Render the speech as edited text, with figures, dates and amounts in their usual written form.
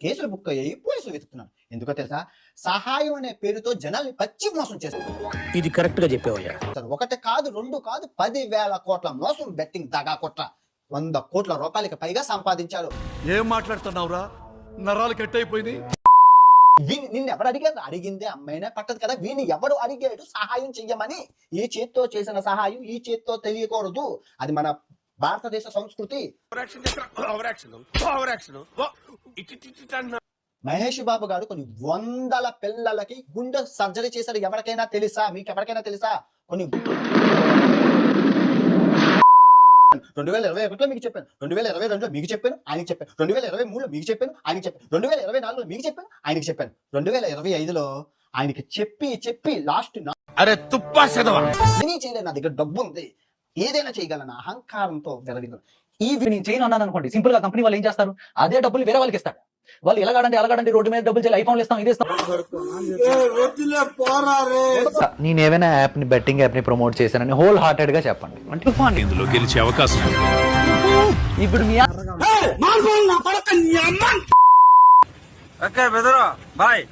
కేసులు బుక్ అయ్యాయి, పోలీసులు వెతుకుతున్నారు. ఎందుకో తెలుసా? సహాయం అనే పేరుతో జనాల్ని పచ్చి మోసం చేస్తారు. ఇది కరెక్ట్ గా చెప్పావయ్యా. ఒకటి కాదు, రెండు కాదు, 10,000 కోట్ల మోసం, బెట్టింగ్ దగా కొట్ల 100 కోట్ల రూపాయలకి పైగా సంపాదించారు. ఏం మాట్లాడుతున్నావురా? నరాలు కట్ అయిపోయింది. నిన్ను ఎవరు అడిగారు? అడిగిందే అమ్మాయినే పట్టదు కదా. వీని ఎవరు అడిగాడు సహాయం చెయ్యమని? ఈ చేత్తో చేసిన సహాయం ఈ చేత్తో తెలియకూడదు. అది మన భారతదేశ సంస్కృతి. మహేష్ బాబు గారు కొన్ని 100 పిల్లలకి గుండె సర్జరీ చేశారు. ఎవరికైనా తెలుసా? మీకు ఎవరికైనా తెలుసా? కొన్ని 2021లో మీకు చెప్పాను, 2022లో మీకు చెప్పాను, ఆయనకి చెప్పాను, 2023లో మీకు చెప్పాను, ఆయనకి చెప్పాను, 2024లో మీకు చెప్పాను, ఆయనకి చెప్పాను, 2025లో ఆయనకి చెప్పి లాస్ట్ అరే తుప్పా చదవా చేయలేదు. నా దగ్గర డబ్బు ఉంది, ఏదైనా చేయగలను అహంకారంతో వెరవిగలను. నేను చేయను అన్నాను అనుకోండి, సింపుల్ గా కంపెనీ వాళ్ళు ఏం చేస్తారు? అదే డబ్బులు వేరే వాళ్ళకి ఇస్తారు. వాళ్ళు ఎలాగండి రోడ్డు మీద డబ్బులు చేయాలి, ఐఫోన్లు ఇస్తాం, ఇది ఇస్తాం. నేను ఏమైనా యాప్ ని, బెట్టింగ్ యాప్ ని ప్రమోట్ చేశానని హోల్ హార్టెడ్ గా చెప్పండి. అంటే ఇందులో గెలిచే అవకాశం ఇప్పుడు మీ ఓకే బెదరు బాయ్.